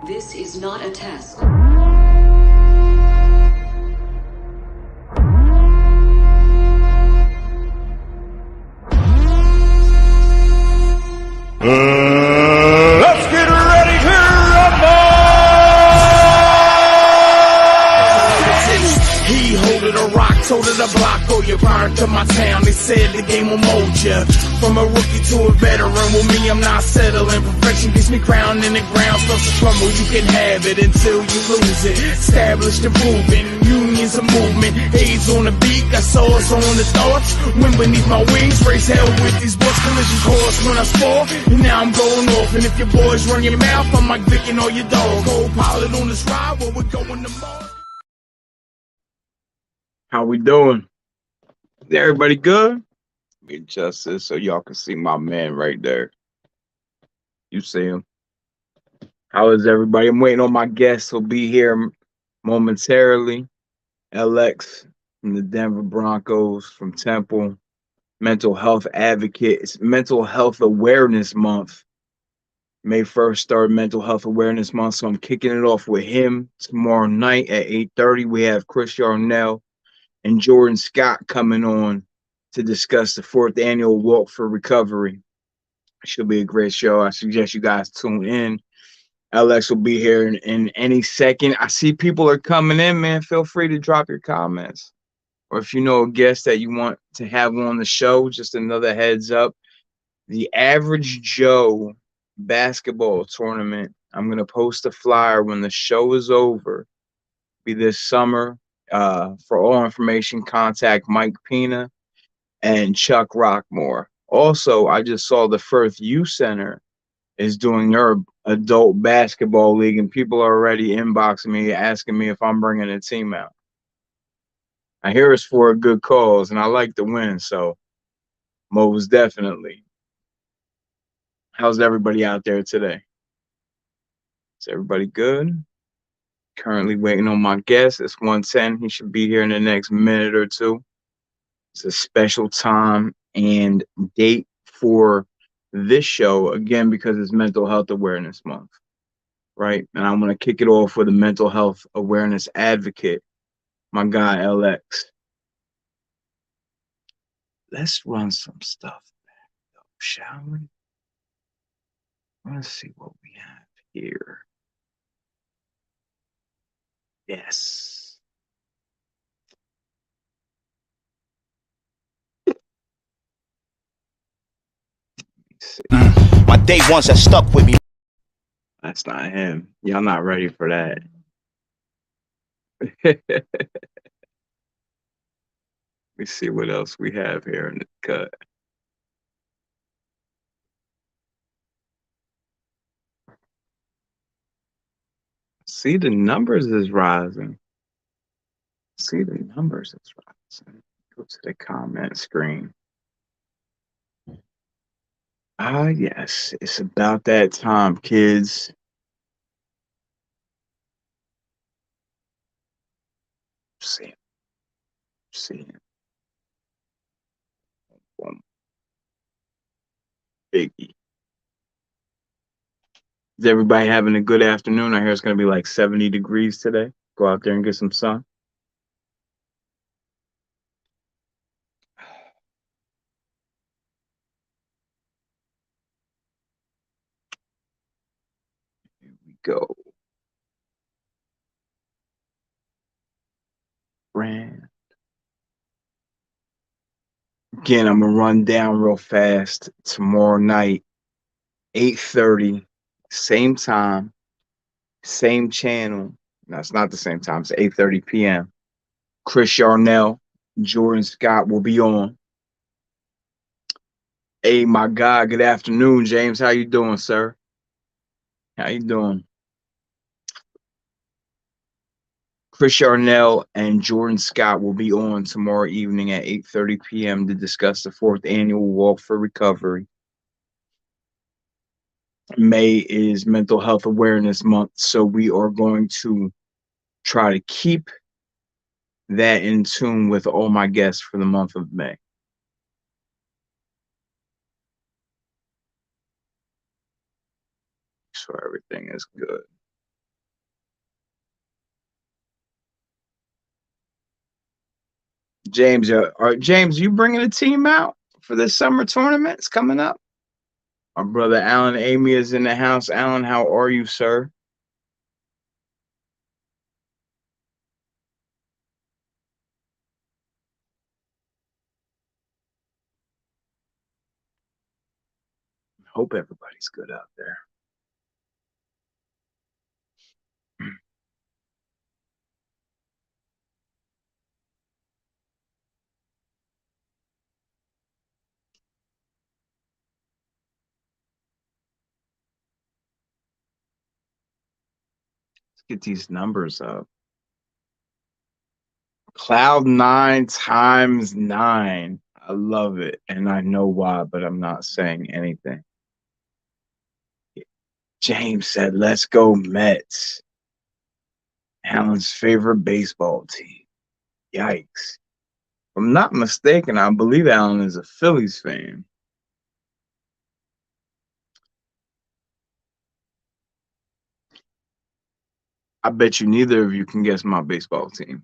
This is not a test. Let's get ready to rumble! He holding a rock, told it a block, oh, you burned to my town. They said the game will mold ya. From a rookie to a veteran, with me I'm not settling. Perfection gets me ground in the ground, starts to crumble. You can have it until you lose it. Established and proven, unions a movement. AIDS on the beat, got swords on the thoughts. Wind beneath my wings, raise hell with these bucks. Collision course when I spar, and now I'm going off. And if your boys run your mouth, I'm like Vic and all your dog. Co-pilot on this ride, where we're going to Mars. How we doing? Is everybody good? Adjust this so y'all can see my man right there. You see him. How is everybody? I'm waiting on my guests who'll be here momentarily. LX from the Denver Broncos, from Temple, mental health advocate. It's Mental Health Awareness Month. May 1st start Mental Health Awareness Month, so I'm kicking it off with him tomorrow night at 8:30. We have Chris Yarnell and Jordan Scott coming on to discuss the 4th annual Walk for Recovery. It should be a great show. I suggest you guys tune in. LX will be here in any second. I see people are coming in, man. Feel free to drop your comments. Or if you know a guest that you want to have on the show, just another heads up. The Average Joe basketball tournament. I'm going to post a flyer when the show is over. Be this summer. For all information, contact Mike Pina and Chuck Rockmore. Also, I just saw the Firth Youth Center is doing their adult basketball league, and people are already inboxing me, asking me if I'm bringing a team out. I hear it's for a good cause, and I like to win, so most definitely. How's everybody out there today? Is everybody good? Currently waiting on my guest. It's 1:10. He should be here in the next minute or two. It's a special time and date for this show, again, because it's Mental Health Awareness Month, right? And I'm going to kick it off with a mental health awareness advocate, my guy, LX. Let's run some stuff back, though, shall we? Let's see what we have here. Yes. My day ones that stuck with me. That's not him. Y'all not ready for that. Let me see what else we have here in the cut. See, the numbers is rising. See, the numbers is rising. Go to the comment screen. Ah, yes, it's about that time, kids. See it. See it. Boom. Biggie. Is everybody having a good afternoon? I hear it's going to be like 70 degrees today. Go out there and get some sun. Here we go. Brand. Again, I'm going to run down real fast. Tomorrow night, 8:30, same time, same channel. No, it's not the same time. It's 8:30 p.m. Chris Yarnell, Jordan Scott will be on. Hey, my guy, good afternoon, James. How you doing, sir? How you doing? Chris Yarnell and Jordan Scott will be on tomorrow evening at 8:30 p.m. to discuss the 4th annual Walk for Recovery. May is Mental Health Awareness Month, so we are going to try to keep that in tune with all my guests for the month of May. So everything is good. James, James, you bringing a team out for the summer tournaments coming up? Our brother Alan Amy is in the house. Alan, how are you, sir? Hope everybody's good out there. Let's get these numbers up. Cloud 9 times 9. I love it. And I know why, but I'm not saying anything. James said, let's go Mets. Alan's favorite baseball team. Yikes. If I'm not mistaken, I believe Alan is a Phillies fan. I bet you neither of you can guess my baseball team.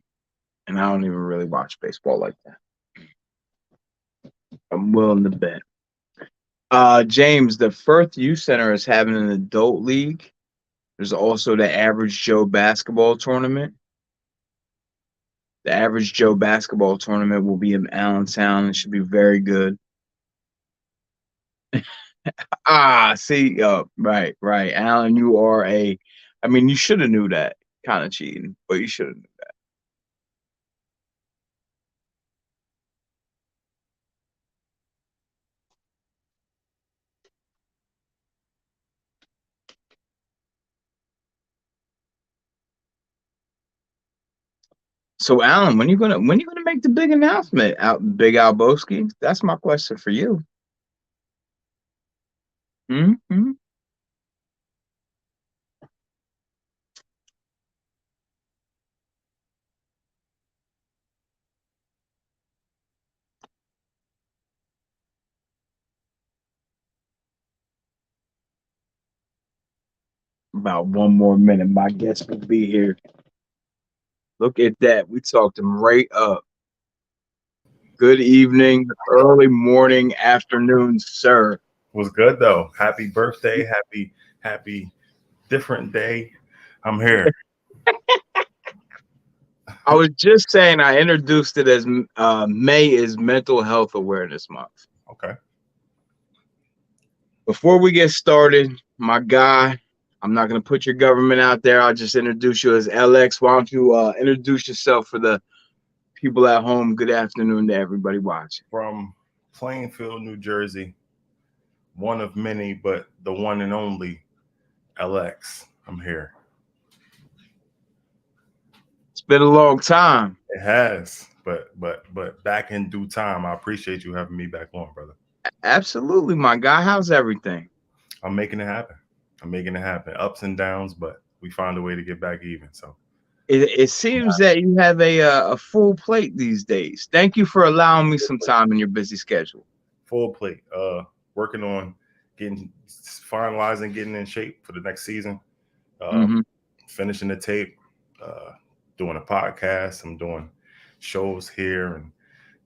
And I don't even really watch baseball like that. I'm willing to bet. James, the Firth Youth Center is having an adult league. There's also the Average Joe basketball tournament. The Average Joe basketball tournament will be in Allentown. It should be very good. See, right. Alan, you are I mean, you should have knew that. Kind of cheating, but you should have knew that. So, Alan, when you gonna make the big announcement out, Big Alboski? That's my question for you. Mm-hmm. About one more minute. My guest will be here. Look at that. We talked him right up. Good evening, early morning, afternoon, sir. Was good though. Happy birthday. Happy different day. I'm here. I was just saying I introduced it as May is Mental Health Awareness Month. Okay. Before we get started, my guy, I'm not going to put your government out there. I'll just introduce you as LX. Why don't you introduce yourself for the people at home? Good afternoon to everybody watching. From Plainfield, New Jersey, one of many, but the one and only LX. I'm here. It's been a long time. It has, but back in due time. I appreciate you having me back on, brother. Absolutely, my guy. How's everything? I'm making it happen. Ups and downs, but we find a way to get back even. So it seems that you have a full plate these days. Thank you for allowing me some time in your busy schedule. Full plate. Working on finalizing, getting in shape for the next season. Finishing the tape. Doing a podcast. I'm doing shows here and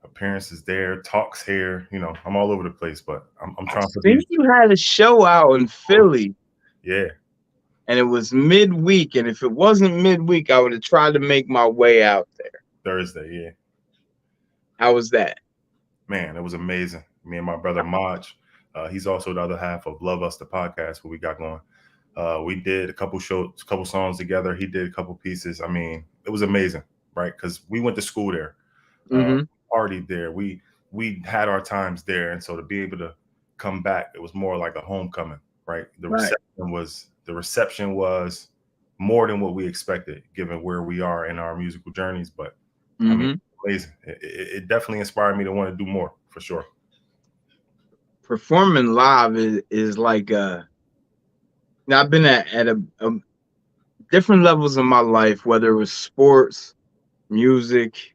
appearances there, talks here. You know, I'm all over the place, but I'm trying to. Think you had a show out in Philly. Yeah. And it was midweek, and if it wasn't midweek, I would have tried to make my way out there. Thursday, yeah. How was that? Man, it was amazing. Me and my brother Maj, he's also the other half of Love Us, the podcast, what we got going. We did a couple songs together. He did a couple pieces. I mean, it was amazing, right? Because we went to school there, partied there. We had our times there, and so to be able to come back, it was more like a homecoming, right? The reception was more than what we expected, given where we are in our musical journeys. But I mean, amazing. It definitely inspired me to want to do more, for sure. Performing live is like now I've been at a different levels in my life, whether it was sports, music.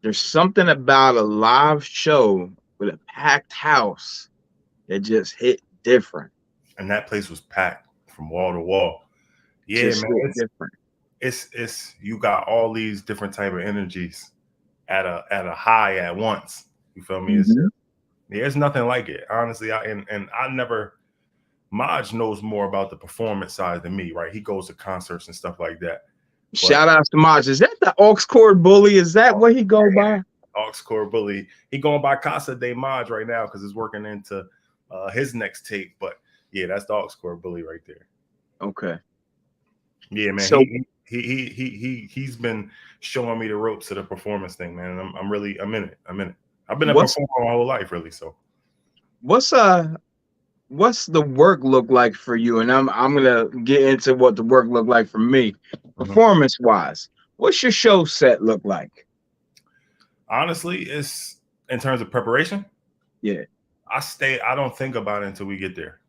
There's something about a live show with a packed house that just hit different. And that place was packed from wall to wall. Yeah, just man, different. It's you got all these different type of energies at a high at once. You feel me? It's just, there's nothing like it, honestly. I never. Maj knows more about the performance side than me, right? He goes to concerts and stuff like that. Shout out to Maj. Is that the aux chord bully? Is that what he go by? Aux chord bully. He going by Casa de Maj right now because he's working into his next tape. But yeah, that's the aux chord bully right there. Okay. Yeah, man. So he's been showing me the ropes of the performance thing, man. And I'm in it. I've been a performer my whole life, really. So what's the work look like for you? And I'm gonna get into what the work look like for me, performance wise. What's your show set look like? Honestly, it's in terms of preparation. Yeah, I don't think about it until we get there,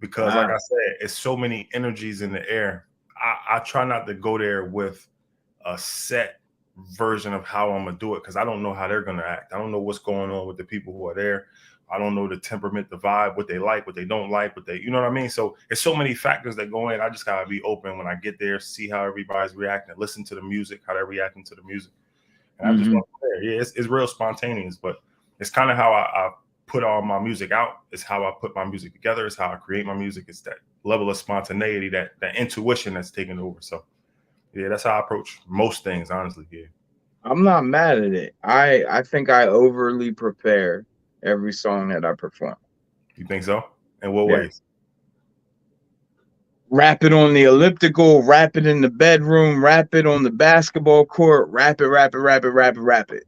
because like I said, it's so many energies in the air. I try not to go there with a set version of how I'm gonna do it, because I don't know how they're gonna act. I don't know what's going on with the people who are there. I don't know the temperament, the vibe, what they like, what they don't like, you know what I mean? So it's so many factors that go in. I just gotta be open when I get there, see how everybody's reacting, listen to the music, how they're reacting to the music. And I just want to play. Yeah, it's real spontaneous, but it's kind of how I put all my music out. It's how I put my music together. It's how I create my music. It's that level of spontaneity, that intuition that's taking over. So yeah, that's how I approach most things, honestly. Yeah. I'm not mad at it. I think I overly prepare every song that I perform. You think so? In what ways? Rap it on the elliptical, rap it in the bedroom, rap it on the basketball court, rap it.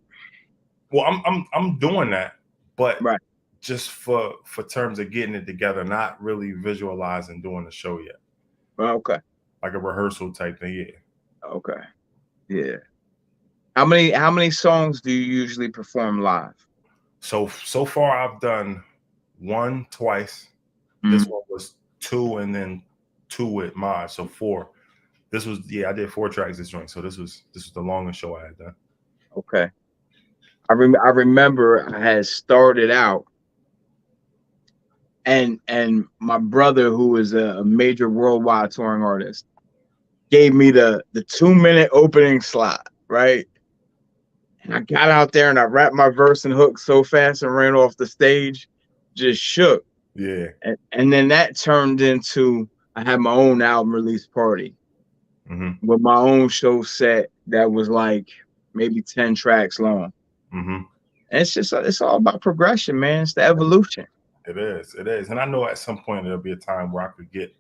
Well, I'm doing that, but just for terms of getting it together, not really visualizing doing the show yet. Okay. Like a rehearsal type thing, yeah. Okay. Yeah. How many songs do you usually perform live? So far I've done one twice. This one was 2, and then 2 with Maj, so 4. This was I did 4 tracks this joint. So this was the longest show I had done. Okay. I remember I had started out, and my brother, who is a major worldwide touring artist, gave me the 2-minute opening slot, right? And I got out there and I rapped my verse and hook so fast and ran off the stage, just shook. Yeah. And then that turned into, I had my own album release party with my own show set that was like maybe 10 tracks long. And it's all about progression, man. It's the evolution. It is. And I know at some point there'll be a time where I could get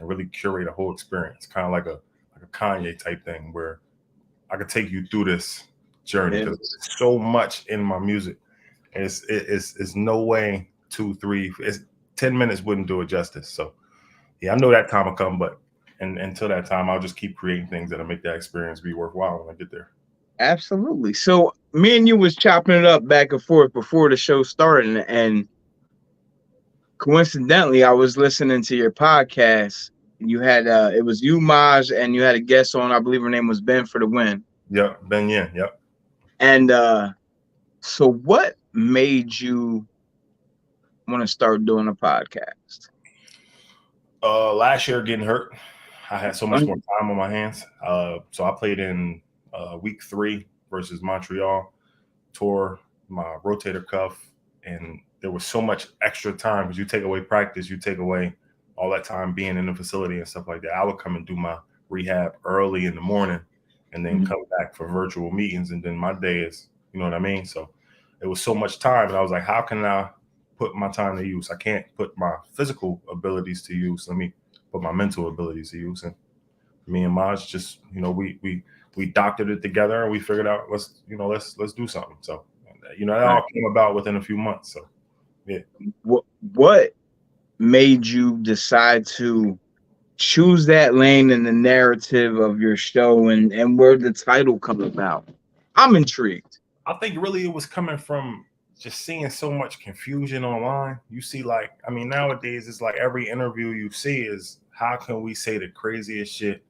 and really curate a whole experience, kind of like a Kanye type thing, where I could take you through this journey, because there's so much in my music. It's no way 2, 3, 10 minutes wouldn't do it justice. So yeah, I know that time will come, but until that time, I'll just keep creating things that'll make that experience be worthwhile when I get there. Absolutely. So me and you was chopping it up back and forth before the show started, and coincidentally, I was listening to your podcast. You had it was you, Maj, and you had a guest on. I believe her name was Ben for the Win. Yep, Ben Yin. Yep. And so, what made you want to start doing a podcast? Last year, getting hurt, I had so much more time on my hands. So I played in week 3 versus Montreal, tore my rotator cuff, and there was so much extra time, because you take away practice, you take away all that time being in the facility and stuff like that. I would come and do my rehab early in the morning and then come back for virtual meetings. And then my day is, you know what I mean? So it was so much time. And I was like, how can I put my time to use? I can't put my physical abilities to use. Let me put my mental abilities to use. And me and Maj just, we doctored it together, and we figured out, let's do something. So, that all came about within a few months. So, yeah. What made you decide to choose that lane in the narrative of your show, and where the title come about? I'm intrigued. I think really it was coming from just seeing so much confusion online. You see, nowadays it's like every interview you see is, how can we say the craziest shit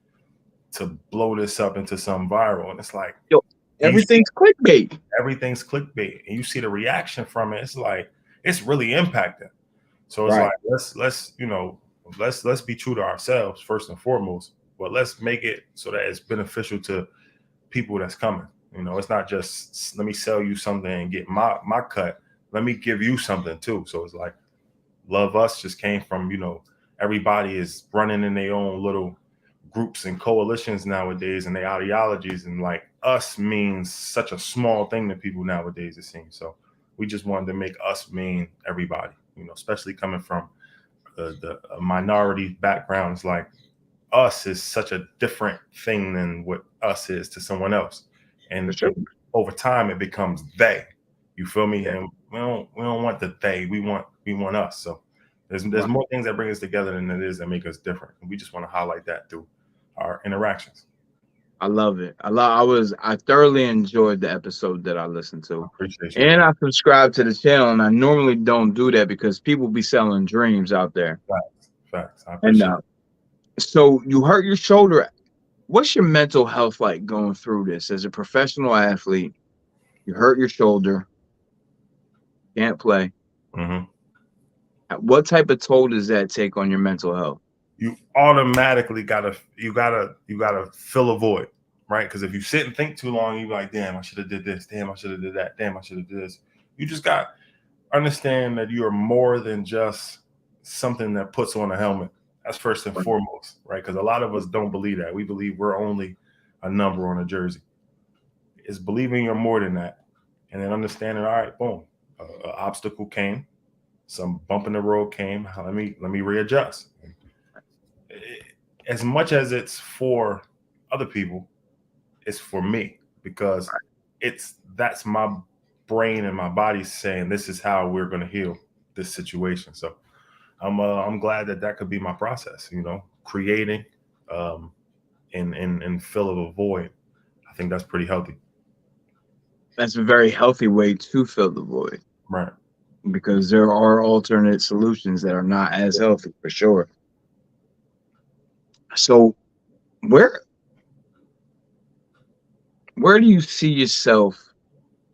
to blow this up into some viral? And it's like, everything's clickbait. Everything's clickbait. And you see the reaction from it. It's like, it's really impacting. So it's like, let's be true to ourselves first and foremost, but let's make it so that it's beneficial to people that's coming. You know, it's not just let me sell you something and get my cut. Let me give you something too. So it's like Love Us just came from, you know, everybody is running in their own little groups and coalitions nowadays and their ideologies, and like us means such a small thing to people nowadays, it seems. So we just wanted to make us mean everybody, you know, especially coming from the minority backgrounds. Like us is such a different thing than what us is to someone else, For and sure. over time it becomes they. You feel me? Yeah. And we don't want the they. We want us. So there's Right. more things that bring us together than it is that make us different. And we just want to highlight that through our interactions. I love it. I thoroughly enjoyed the episode that I listened I to. appreciate you, And man. I subscribe to the channel, and I normally don't do that because people be selling dreams out there. Facts. I And appreciate it. so you hurt your shoulder. What's your mental health like going through this as a professional athlete? You hurt your shoulder, can't play. Hmm. What type of toll does that take on your mental health? You automatically gotta fill a void, right? Because if you sit and think too long, you're like, damn, I should have did this. Damn, I should have did that. Damn, I should have did this. You just got understand that you are more than just something that puts on a helmet. That's first and foremost, right? Because a lot of us don't believe that. We believe we're only a number on a jersey. It's believing you're more than that, and then understanding. All right, boom, an obstacle came, some bump in the road came. Let me readjust. As much as it's for other people, it's for me because that's my brain and my body saying this is how we're going to heal this situation. So I'm glad that could be my process. You know, creating and fill of a void. I think that's pretty healthy. That's a very healthy way to fill the void Right. because there are alternate solutions that are not as healthy for sure. So where do you see yourself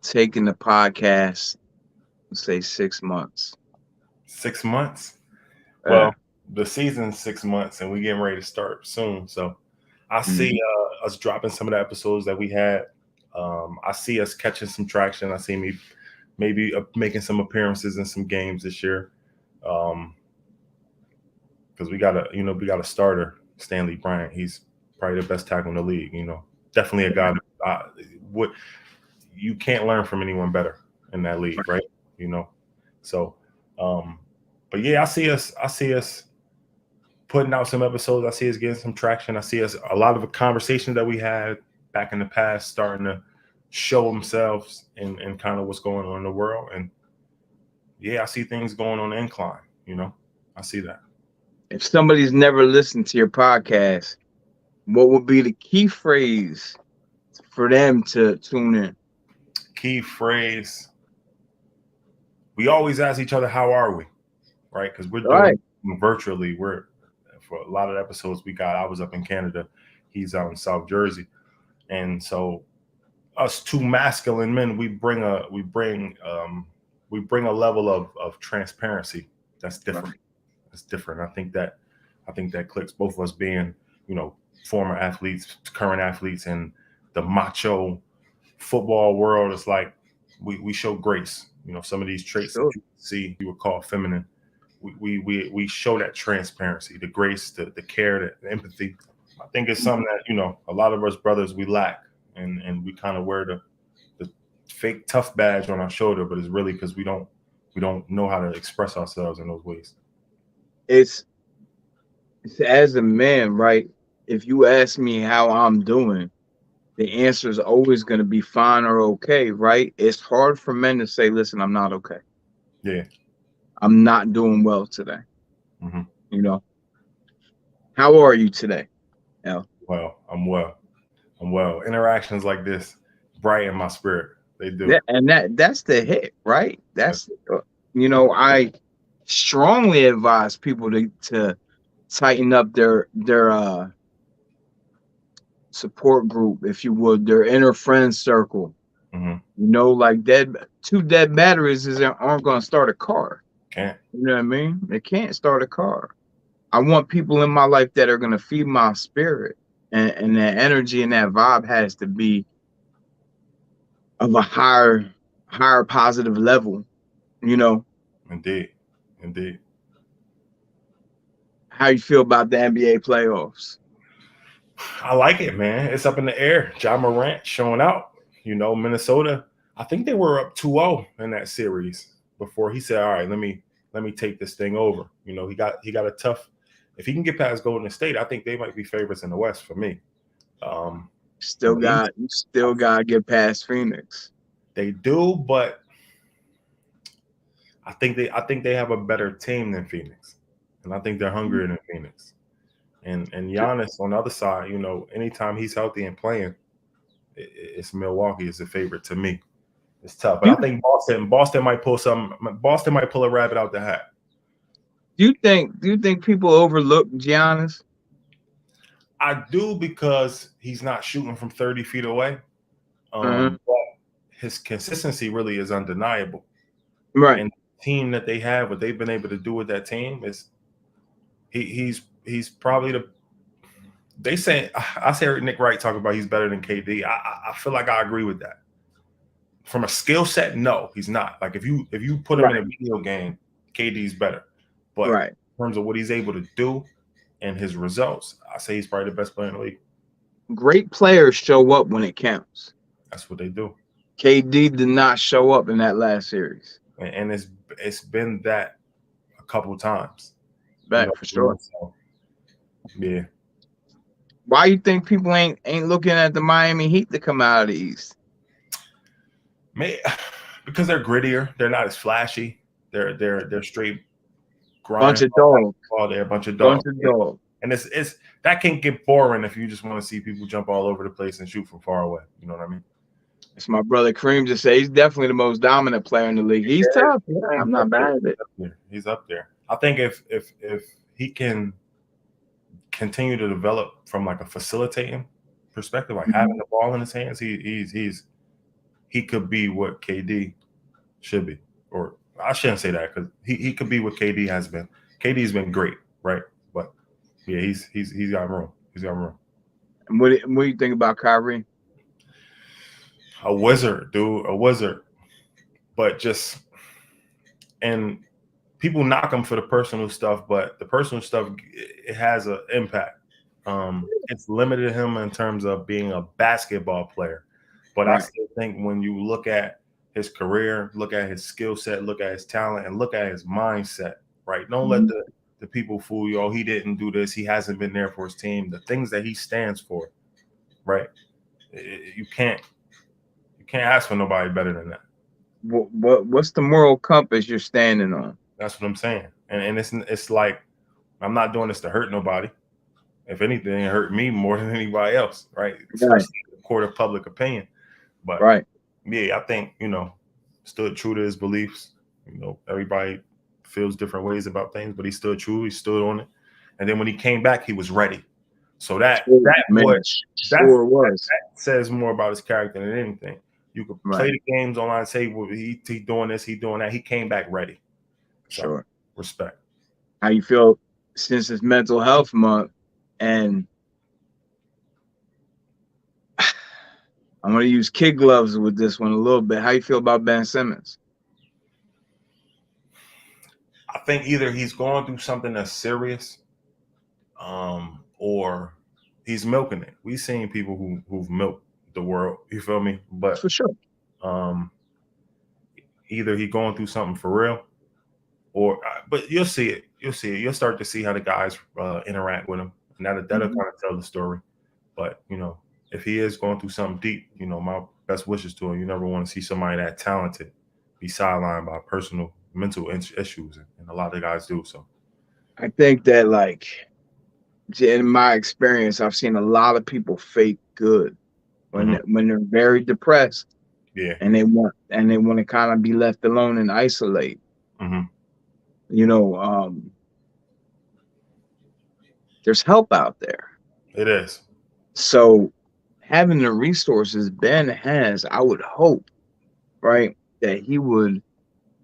taking the podcast, say 6 months? 6 months. Uh, Well, the season's 6 months, and we getting ready to start soon. So I mm, see us dropping some of the episodes that we had. I see us catching some traction. I see me maybe making some appearances in some games this year. Because we got a starter, Stanley Bryant. He's probably the best tackle in the league. You know, definitely a guy that what you can't learn from anyone better in that league, right? You know, so. But yeah, I see us putting out some episodes. I see us getting some traction. I see us a lot of the conversations that we had back in the past starting to show themselves and kind of what's going on in the world. And yeah, I see things going on the incline. You know, I see that. if somebody's never listened to your podcast, what would be the key phrase for them to tune in? Key phrase. We always ask each other, "How are we?" Right? Because we're doing Right. it virtually. We're for a lot of episodes we got. I was up in Canada. He's out in South Jersey, and so us two masculine men, we bring a level of transparency that's different. Right. It's different. I think that clicks. Both of us being, you know, former athletes, current athletes, and the macho football world is like we show grace. You know, some of these traits that Sure. you see you would call feminine. We show that transparency, the grace, the care, the empathy. I think it's something that, you know, a lot of us brothers we lack, and we kind of wear the fake tough badge on our shoulder, but it's really because we don't know how to express ourselves in those ways. It's as a man, right? If you ask me how I'm doing, the answer is always going to be fine or okay, right? It's hard for men to say, listen, I'm not okay. Yeah. I'm not doing well today. Hmm. You know, how are you today? Al? Well, I'm well. I'm well. Interactions like this brighten my spirit. They do. Yeah, and that's the hit, right? That's you know, I strongly advise people to tighten up their support group, if you would, their inner friend circle. Hmm. You know, like two dead batteries aren't going to start a car. Can't. You know what I mean? They can't start a car. I want people in my life that are going to feed my spirit, and that energy and that vibe has to be of a higher positive level. You know, Indeed. Indeed. how you feel about the NBA playoffs? I like it, man. It's up in the air. Ja Morant showing out. You know, Minnesota, I think they were up 2-0 in that series before he said, all right, let me take this thing over. You know, he got a tough, if he can get past Golden State, I think they might be favorites in the West for me. Still got to get past Phoenix. They do, but I think they have a better team than Phoenix. And I think they're hungrier than Phoenix. And Giannis on the other side, you know, anytime he's healthy and playing, it's Milwaukee is a favorite to me. It's tough, but I think Boston might pull a rabbit out the hat. Do you think people overlook Giannis? I do, because he's not shooting from 30 feet away. But his consistency really is undeniable. Right. And the team that they have, what they've been able to do with that team is he's probably I say Nick Wright talking about he's better than KD. I feel like I agree with that. From a skill set, no, he's not. Like if you put him in a video game, KD's better. But in terms of what he's able to do and his results, I say he's probably the best player in the league. Great players show up when it counts. That's what they do. KD did not show up in that last series. And it's been that a couple times. For sure. So, yeah. Why you think people ain't looking at the Miami Heat to come out of the East? Because they're grittier. They're not as flashy. They're straight grind. Bunch of dogs. They're a bunch of dogs. And it's that can get boring if you just want to see people jump all over the place and shoot from far away. You know what I mean? It's my brother Kareem just said he's definitely the most dominant player in the league. He's tough. Yeah, I'm not bad at it. He's up there. I think if he can continue to develop from like a facilitating perspective, like having the ball in his hands, he could be what KD should be. Or I shouldn't say that, because he could be what KD has been. KD's been great, right? But yeah, he's got room. He's got room. And what do you think about Kyrie? A wizard, dude, a wizard. But and people knock him for the personal stuff, but the personal stuff, it has an impact. It's limited him in terms of being a basketball player. But I still think when you look at his career, look at his skill set, look at his talent, and look at his mindset, right? Don't let the people fool you. Oh, he didn't do this. He hasn't been there for his team. The things that he stands for, right? You can't ask for nobody better than that. What's the moral compass you're standing on? That's what I'm saying. And it's like, I'm not doing this to hurt nobody. If anything, it hurt me more than anybody else, right? Especially in the court of public opinion. But yeah, I think, stood true to his beliefs. Everybody feels different ways about things, but he stood true. He stood on it. And then when he came back, he was ready. So that says more about his character than anything. You could play the games online and say, well, he doing this, he doing that. He came back ready. So, respect. How you feel since it's Mental Health Month, and I'm going to use kid gloves with this one a little bit. How you feel about Ben Simmons? I think either he's going through something that's serious, or he's milking it. We've seen people who've milked the world. You feel me? But for sure, either he's going through something for real, but you'll see it. You'll start to see how the guys interact with him, and that'll kind of tell the story. But if he is going through something deep, my best wishes to him. You never want to see somebody that talented be sidelined by personal mental issues, and a lot of guys do. So I think that, like, in my experience, I've seen a lot of people fake good when they're very depressed. Yeah, and they want to kind of be left alone and isolate. There's help out there. It is. So having the resources Ben has, I would hope, right, that he would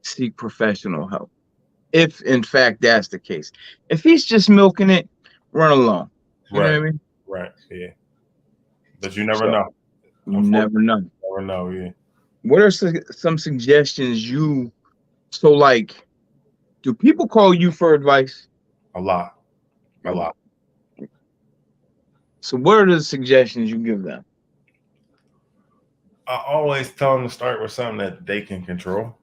seek professional help. If in fact that's the case. If he's just milking it, run along. You know what I mean? Right. Yeah. But you never know. You never know. Never know. Yeah. What are some suggestions you? So, like, do people call you for advice? A lot, a Okay. lot. So, what are the suggestions you give them? I always tell them to start with something that they can control,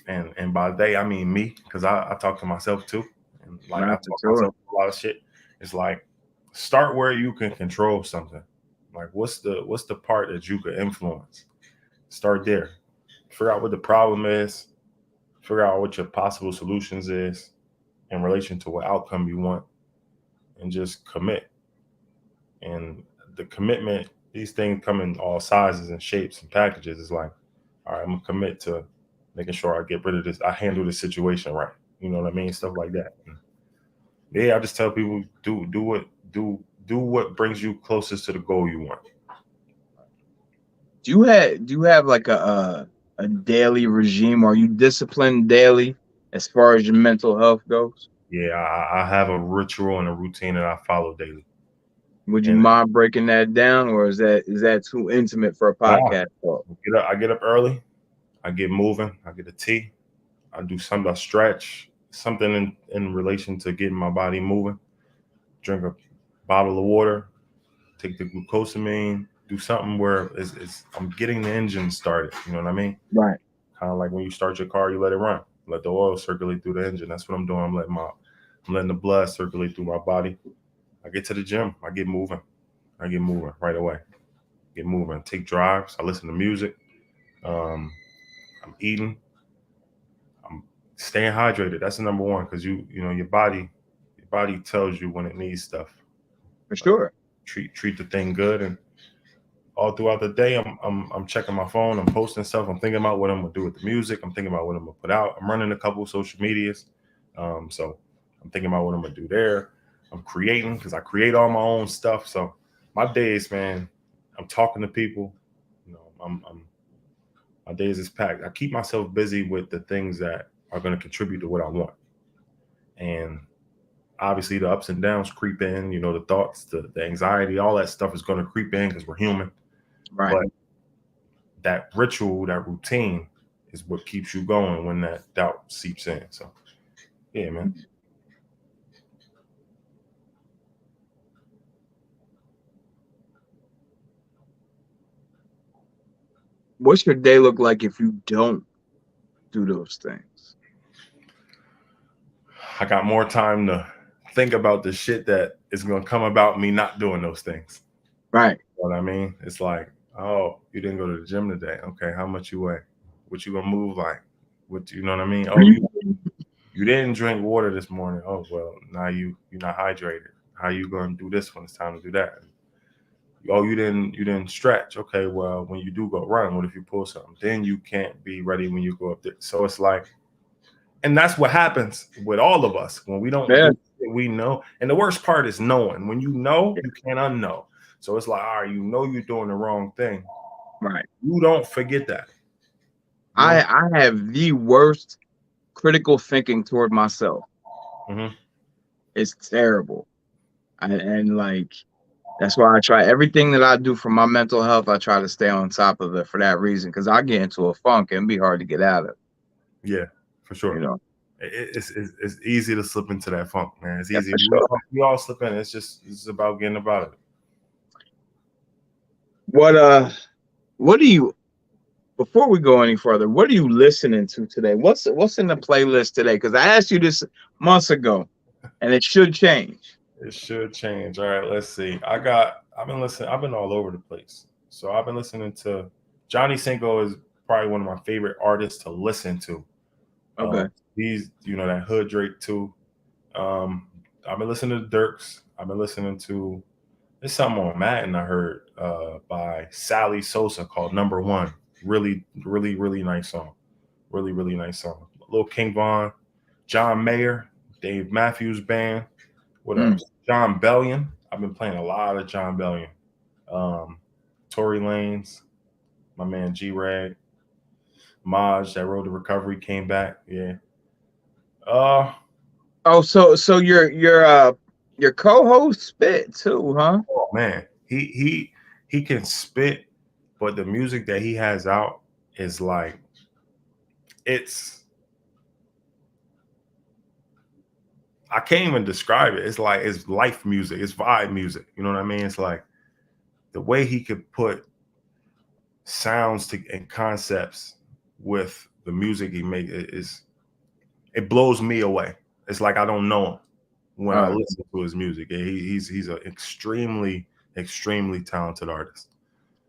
and by they I mean me, because I talk to myself too, and like I Right, for talk sure. myself a lot of shit. It's like start where you can control something. Like what's the part that you could influence? Start there. Figure out what the problem is. Figure out what your possible solutions is in relation to what outcome you want, and just commit. And the commitment, these things come in all sizes and shapes and packages. It's like, all right, I'm gonna commit to making sure I get rid of this. I handle the situation right. You know what I mean? Stuff like that. And yeah, I just tell people do what brings you closest to the goal you want. Do you have like a daily regime? Are you disciplined daily as far as your mental health goes? Yeah, I have a ritual and a routine that I follow daily. Would you And mind breaking that down, or is that too intimate for a nah, podcast talk? I get up early. I get moving. I get a tea. I do something. I stretch. Something in relation to getting my body moving. Drink a bottle of water. Take the glucosamine. Do something where I'm getting the engine started. You know what I mean? Right. Kind of like when you start your car, you let it run. Let the oil circulate through the engine. That's what I'm doing. I'm letting the blood circulate through my body. I get to the gym. I get moving. I get moving right away. Get moving. Take drives. I listen to music. Um, I'm eating. I'm staying hydrated. That's the number one because you know your body tells you when it needs stuff. For Like sure. treat the thing good, and all throughout the day I'm checking my phone. I'm posting stuff. I'm thinking about what I'm gonna do with the music. I'm thinking about what I'm gonna put out. I'm running a couple social medias, so I'm thinking about what I'm gonna do there. I'm creating because I create all my own stuff. So my days, man, I'm talking to people. You know, my days is packed. I keep myself busy with the things that are going to contribute to what I want. And obviously, the ups and downs creep in. You know, the thoughts, the anxiety, all that stuff is going to creep in because we're human. Right. But that ritual, that routine, is what keeps you going when that doubt seeps in. So, yeah, man. What's your day look like if you don't do those things? I got more time to think about the shit that is going to come about me not doing those things. Right. You know what I mean? It's like, oh, you didn't go to the gym today. Okay, how much you weigh? What you gonna move like? What you know what I mean? Oh, you didn't drink water this morning. Oh well, now you're not hydrated. How you gonna do this when it's time to do that? Oh, you didn't stretch. Okay, well when you do go run, what if you pull something? Then you can't be ready when you go up there. So it's like, and that's what happens with all of us when we don't Yeah. do it, we know. And the worst part is knowing. When you know, you can't unknow. So it's like, all right, you know you're doing the wrong thing. Right. You don't forget that. You don't. I have the worst critical thinking toward myself. Mhm. It's terrible. And like that's why I try everything that I do for my mental health. I try to stay on top of it for that reason, because I get into a funk and be hard to get out of. Yeah, for You sure. know. It's easy to slip into that funk, man. It's Yeah, easy. for sure. We all slip in. It's about getting about it. What do you before we go any further, what are you listening to today? What's in the playlist today? Because I asked you this months ago, and it should change. It should change. All right, let's see. I've been listening. I've been all over the place. So I've been listening to Johnny Cinco is probably one of my favorite artists to listen to. Okay. He's that Hood Drake too. I've been listening to Dirks. I've been listening to there's something on Madden I heard by Sally Sosa called Number One. Really, really, really nice song. Really, really nice song. Little King Von, John Mayer, Dave Matthews Band. What Mm. else? John Bellion. I've been playing a lot of John Bellion. Tory Lanez, my man G Rag, Maj, that Road to Recovery came back. Yeah. Uh Oh, so your co-host spit too, huh? oh man. He can spit, but the music that he has out is like it's I can't even describe it. It's like it's life music, it's vibe music. You know what I mean? It's like the way he could put sounds and concepts with the music he makes it blows me away. It's like I don't know him when I listen to his music. He's an extremely talented artist.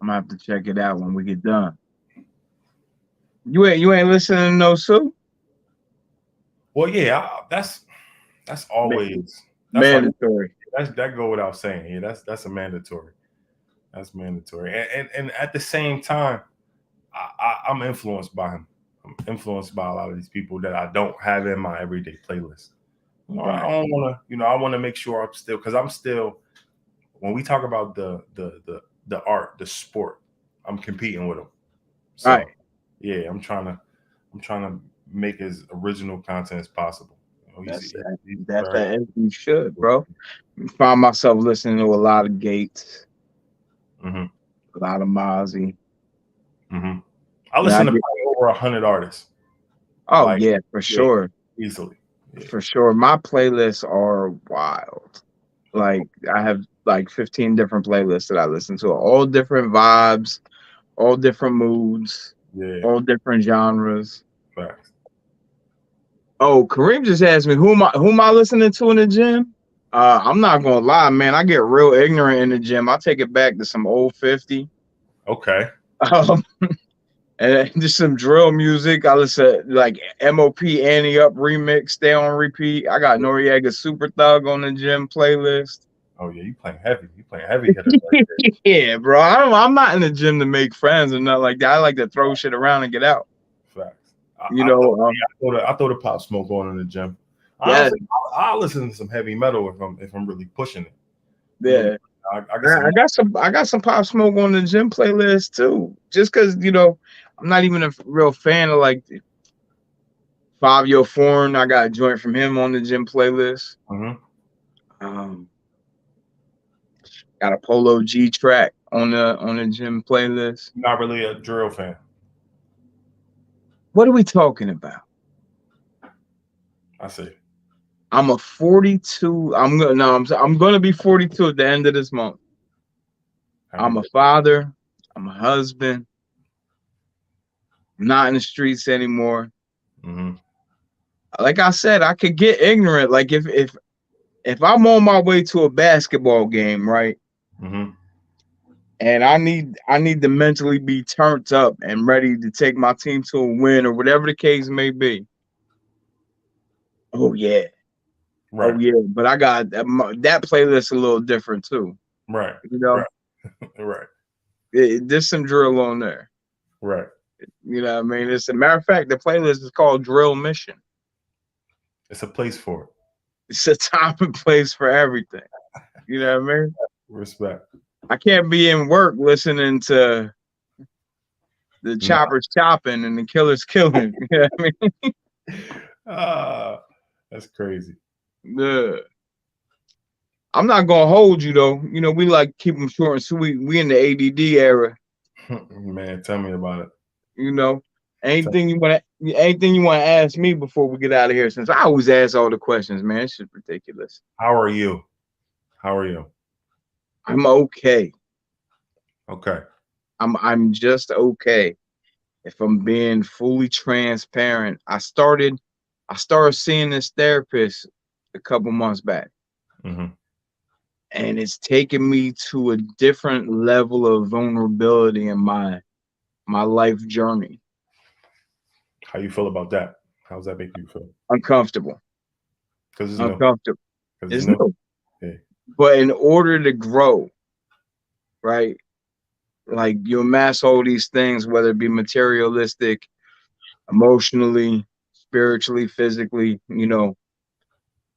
I'm gonna have to check it out when we get done. You ain't listening to no Sue? Well, yeah, that's always mandatory. That go without saying. Yeah, that's a mandatory. That's mandatory. And at the same time, I'm influenced by him. I'm influenced by a lot of these people that I don't have in my everyday playlist. You know, I don't want to. You know, I want to make sure I'm still because I'm still. When we talk about the art, the sport, I'm competing with them. So, right. Yeah, I'm trying to make as original content as possible. You know, that's you should, bro. Find myself listening to a lot of Gates, a lot of Mozzie. I listen to over 100 artists. Oh like, yeah, for sure, easily, for sure. My playlists are wild. Like I have like 15 different playlists that I listen to, all different vibes, all different moods, all different genres. Facts. Oh, Kareem just asked me who am I listening to in the gym? I'm not gonna lie, man. I get real ignorant in the gym. I take it back to some old 50. Okay. And just some drill music. I listen to like MOP Annie Up remix, stay on repeat. I got Noriega Super Thug on the gym playlist. Oh yeah, you playing heavy. You playing heavy hitters right there. Yeah, bro. I'm not in the gym to make friends or nothing like that. I like to throw shit around and get out. Facts. I throw the Pop Smoke on in the gym. Yes. I'll listen to some heavy metal if I'm really pushing it. Yeah. I got some Pop Smoke on the gym playlist too. Just because I'm not even a real fan of like Fabio Foreign. I got a joint from him on the gym playlist. Got a Polo G track on the gym playlist. Not really a drill fan. What are we talking about? I see. I'm a 42. I'm gonna be 42 at the end of this month. I'm a father. I'm a husband. I'm not in the streets anymore. Like I said, I could get ignorant. Like if I'm on my way to a basketball game, right? And I need to mentally be turned up and ready to take my team to a win or whatever the case may be. Oh yeah. Right. Oh yeah, but I got that playlist a little different too. Right. Right. There's some drill on there. Right. You know what I mean? It's a matter of fact, the playlist is called Drill Mission. It's a place for it. It's a time and place for everything. You know what I mean? Respect. I can't be in work listening to the choppers chopping and the killers killing. You know what I mean? That's crazy. Yeah. I'm not gonna hold you though. You know, we like keep them short and sweet. We in the ADD era. Man, tell me about it. You know, anything you want to ask me before we get out of here? Since I always ask all the questions, man, it's just ridiculous. How are you? I'm okay. Okay. I'm just okay. If I'm being fully transparent, I started seeing this therapist a couple months back. And it's taken me to a different level of vulnerability in my life journey. How you feel about that? How does that make you feel? Uncomfortable. Because it's uncomfortable. New. It's new. Yeah. But in order to grow, right? Like you amass all these things, whether it be materialistic, emotionally, spiritually, physically,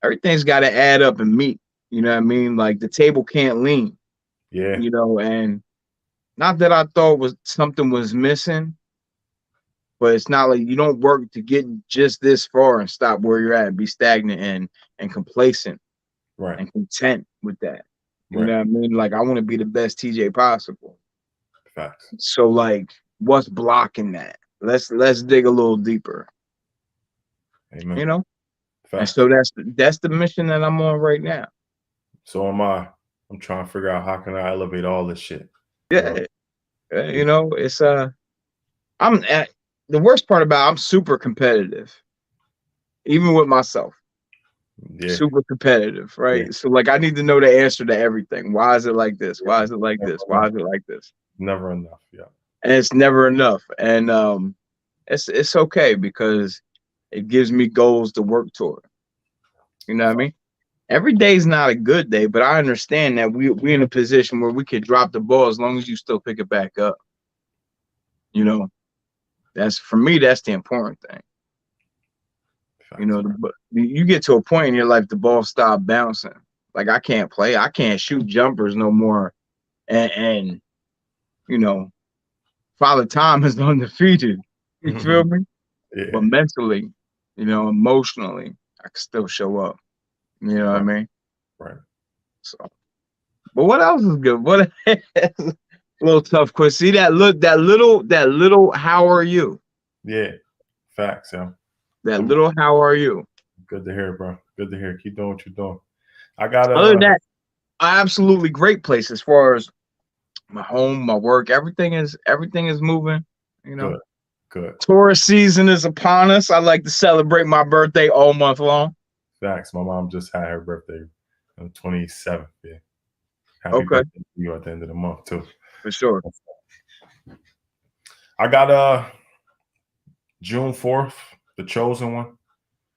everything's got to add up and meet. You know what I mean? Like the table can't lean. Yeah. And not that I thought something was missing, but it's not like you don't work to get just this far and stop where you're at and be stagnant and complacent. Right. And content with that. You know what I mean? Like I want to be the best TJ possible. Facts. So like what's blocking that? let's dig a little deeper. Amen. You know, and Facts. so that's the mission that I'm on right now. So am I. I'm trying to figure out how can I elevate all this shit. Yeah, you know, it's I'm at the worst part about I'm super competitive, even with myself. Yeah. Super competitive, right? Yeah. So like I need to know the answer to everything. Why is it like this? Why is it like this? Why is it like this? Never enough. Yeah. And it's never enough. And it's okay because it gives me goals to work toward. You know what I mean? Every day is not a good day, but I understand that we're in a position where we could drop the ball as long as you still pick it back up. You know, that's for me, that's the important thing. Facts, You know, you get to a point in your life, the ball stop bouncing. Like I can't play, I can't shoot jumpers no more. And you know, Father Time is undefeated. You feel me? Yeah. But mentally, you know, emotionally, I can still show up. You know what I mean? Right. So, but what else is good? What a little tough question. See that look, that little. How are you? Yeah. Facts. Yeah. That little. How are you? Good to hear, bro. Good to hear. Keep doing what you're doing. I got Other than that, absolutely great place as far as my home, my work. Everything is moving. You know. Good. Good. Taurus season is upon us. I like to celebrate my birthday all month long. Facts. My mom just had her birthday on the 27th. Yeah. Happy Okay. birthday to you at the end of the month too. For sure. I got June 4th, the chosen one.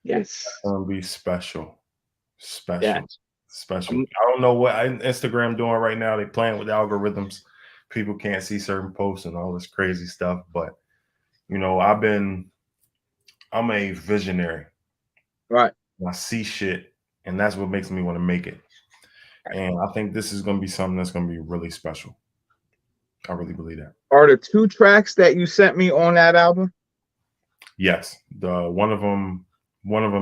Yes. It's gonna be special. Special. Yes. Special. I don't know what Instagram doing right now. They playing with algorithms. People can't see certain posts and all this crazy stuff. But you know, I'm a visionary. Right. I see shit, and that's what makes me want to make it. And I think this is going to be something that's going to be really special. I really believe that. Are the 2 tracks that you sent me on that album? Yes. The one of them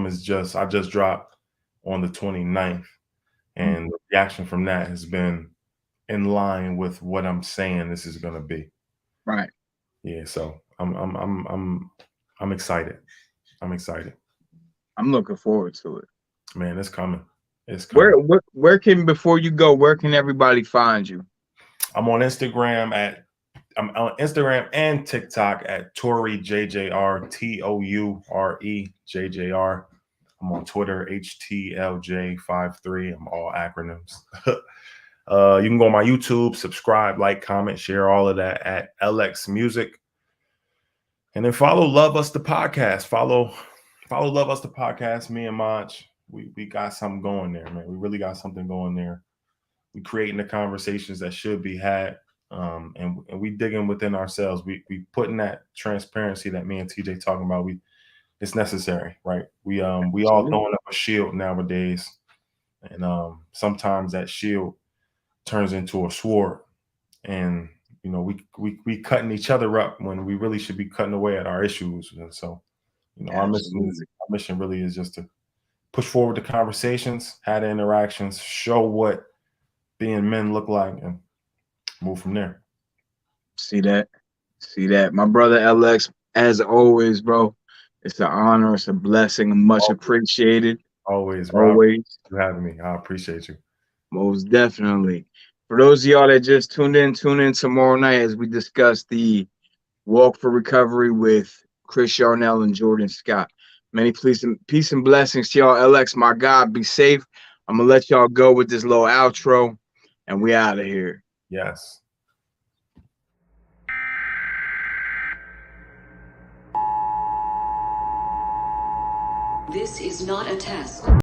is I just dropped on the 29th, and the reaction from that has been in line with what I'm saying this is going to be. Right. Yeah. So I'm excited. I'm excited. I'm looking forward to it. Man, it's coming. It's coming. Where can, before you go, where can everybody find you? I'm on Instagram and TikTok at Toure JJR, Toure JJR. I'm on Twitter, HTLJ53. I'm all acronyms. You can go on my YouTube, subscribe, like, comment, share all of that at LX Music. And then follow Love Us the Podcast. Follow Love Us the Podcast. Me and Maj, we got something going there, man. We really got something going there. We creating the conversations that should be had. And we digging within ourselves. We putting that transparency that me and TJ talking about. It's necessary, right? We all throwing up a shield nowadays, and sometimes that shield turns into a sword, and you know we cutting each other up when we really should be cutting away at our issues. And so, you know, our mission really is just to push forward the conversations, have the interactions, show what being men look like, and move from there. See that? My brother LX, as always, bro. It's an honor, it's a blessing, and much appreciated. Always, always. Rob, for having me. I appreciate you. Most definitely. For those of y'all that just tune in tomorrow night as we discuss the Walk for Recovery with Chris Yarnell and Jordan Scott. Many peace and blessings to y'all. LX, my God, be safe. I'm gonna let y'all go with this little outro, and we out of here. Yes. This is not a test.